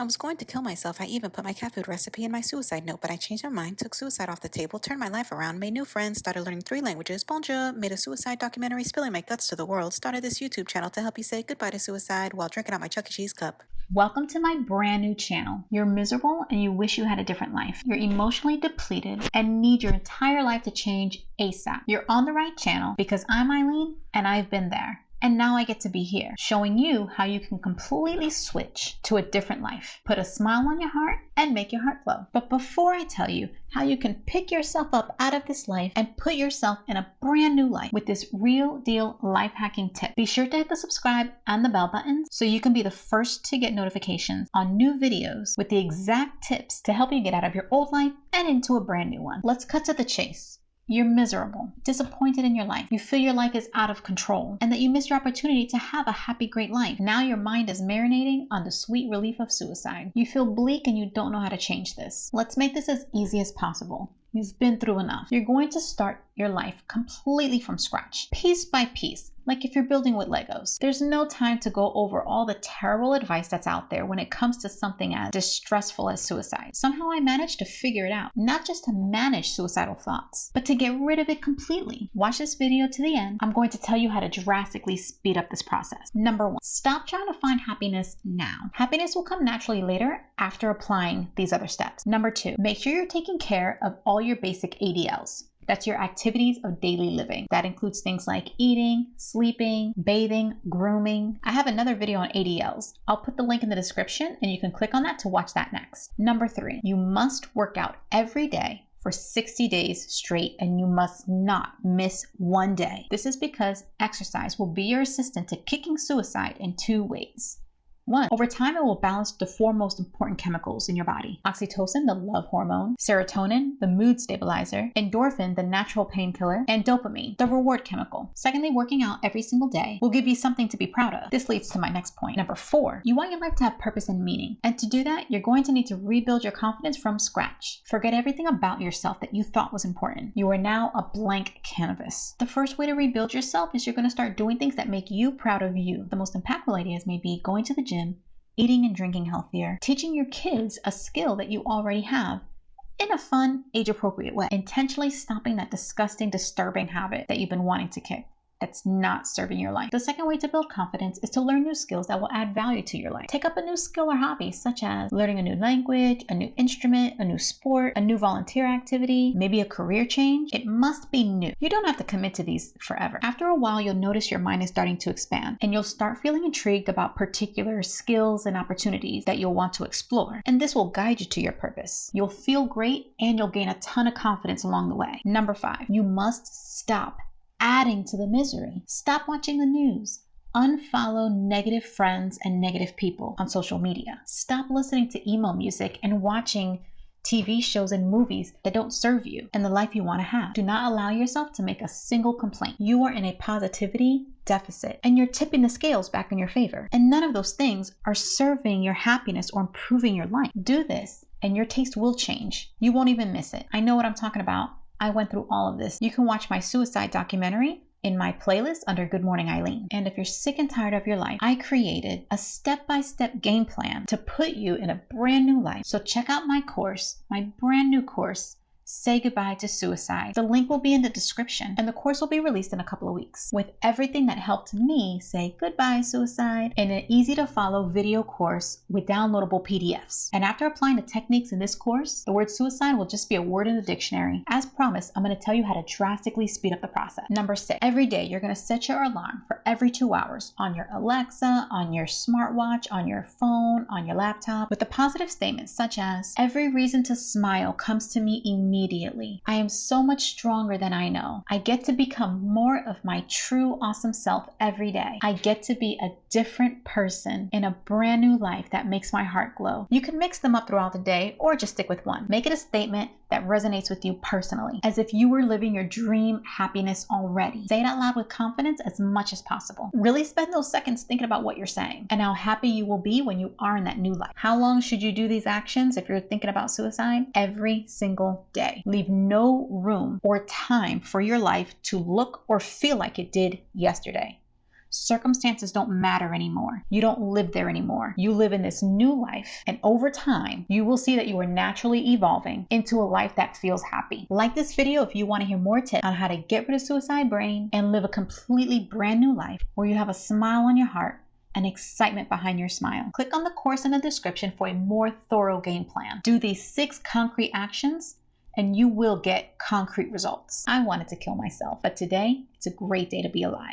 I was going to kill myself. I even put my cat food recipe in my suicide note, but I changed my mind, took suicide off the table, turned my life around, made new friends, started learning 3 languages, bonjour, made a suicide documentary, spilling my guts to the world, started this YouTube channel to help you say goodbye to suicide while drinking out my Chuck E. Cheese cup. Welcome to my brand new channel. You're miserable and you wish you had a different life. You're emotionally depleted and need your entire life to change ASAP. You're on the right channel because I'm Eileen and I've been there. And now I get to be here, showing you how you can completely switch to a different life, put a smile on your heart, and make your heart glow. But before I tell you how you can pick yourself up out of this life and put yourself in a brand new life with this real deal life hacking tip, be sure to hit the subscribe and the bell buttons so you can be the first to get notifications on new videos with the exact tips to help you get out of your old life and into a brand new one. Let's cut to the chase. You're miserable, disappointed in your life. You feel your life is out of control and that you missed your opportunity to have a happy, great life. Now your mind is marinating on the sweet relief of suicide. You feel bleak and you don't know how to change this. Let's make this as easy as possible. You've been through enough. You're going to start your life completely from scratch, piece by piece, like if you're building with Legos. There's no time to go over all the terrible advice that's out there when it comes to something as distressful as suicide. Somehow I managed to figure it out, not just to manage suicidal thoughts, but to get rid of it completely. Watch this video to the end. I'm going to tell you how to drastically speed up this process. Number 1, stop trying to find happiness now. Happiness will come naturally later after applying these other steps. Number 2, make sure you're taking care of all your basic ADLs. That's your activities of daily living. That includes things like eating, sleeping, bathing, grooming. I have another video on ADLs. I'll put the link in the description and you can click on that to watch that next. Number 3, you must work out every day for 60 days straight and you must not miss one day. This is because exercise will be your assistant to kicking suicide in 2 ways. 1, over time, it will balance the 4 most important chemicals in your body. Oxytocin, the love hormone, serotonin, the mood stabilizer, endorphin, the natural painkiller, and dopamine, the reward chemical. Secondly, working out every single day will give you something to be proud of. This leads to my next point. Number 4, you want your life to have purpose and meaning. And to do that, you're going to need to rebuild your confidence from scratch. Forget everything about yourself that you thought was important. You are now a blank canvas. The first way to rebuild yourself is you're going to start doing things that make you proud of you. The most impactful ideas may be going to the gym, eating and drinking healthier, teaching your kids a skill that you already have in a fun, age-appropriate way, intentionally stopping that disgusting, disturbing habit that you've been wanting to kick. That's not serving your life. The second way to build confidence is to learn new skills that will add value to your life. Take up a new skill or hobby, such as learning a new language, a new instrument, a new sport, a new volunteer activity, maybe a career change. It must be new. You don't have to commit to these forever. After a while, you'll notice your mind is starting to expand and you'll start feeling intrigued about particular skills and opportunities that you'll want to explore. And this will guide you to your purpose. You'll feel great and you'll gain a ton of confidence along the way. Number 5, you must stop adding to the misery. Stop watching the news. Unfollow negative friends and negative people on social media. Stop listening to emo music and watching TV shows and movies that don't serve you and the life you want to have. Do not allow yourself to make a single complaint. You are in a positivity deficit and you're tipping the scales back in your favor. And none of those things are serving your happiness or improving your life. Do this and your taste will change. You won't even miss it. I know what I'm talking about. I went through all of this. You can watch my suicide documentary in my playlist under Good Morning Eileen. And if you're sick and tired of your life, I created a step-by-step game plan to put you in a brand new life. So check out my course, my brand new course, Say Goodbye to Suicide. The link will be in the description and the course will be released in a couple of weeks with everything that helped me say goodbye suicide in an easy to follow video course with downloadable PDFs. And after applying the techniques in this course, the word suicide will just be a word in the dictionary. As promised, I'm going to tell you how to drastically speed up the process. Number 6, every day you're going to set your alarm for every 2 hours on your Alexa, on your smartwatch, on your phone, on your laptop with a positive statement such as, every reason to smile comes to me immediately. I am so much stronger than I know. I get to become more of my true awesome self every day. I get to be a different person in a brand new life that makes my heart glow. You can mix them up throughout the day or just stick with one. Make it a statement that resonates with you personally, as if you were living your dream happiness already. Say it out loud with confidence as much as possible. Really spend those seconds thinking about what you're saying and how happy you will be when you are in that new life. How long should you do these actions if you're thinking about suicide? Every single day. Leave no room or time for your life to look or feel like it did yesterday. Circumstances don't matter anymore. You don't live there anymore. You live in this new life, and over time, you will see that you are naturally evolving into a life that feels happy. Like this video if you want to hear more tips on how to get rid of suicide brain and live a completely brand new life where you have a smile on your heart and excitement behind your smile. Click on the course in the description for a more thorough game plan. Do these 6 concrete actions and you will get concrete results. I wanted to kill myself, but today it's a great day to be alive.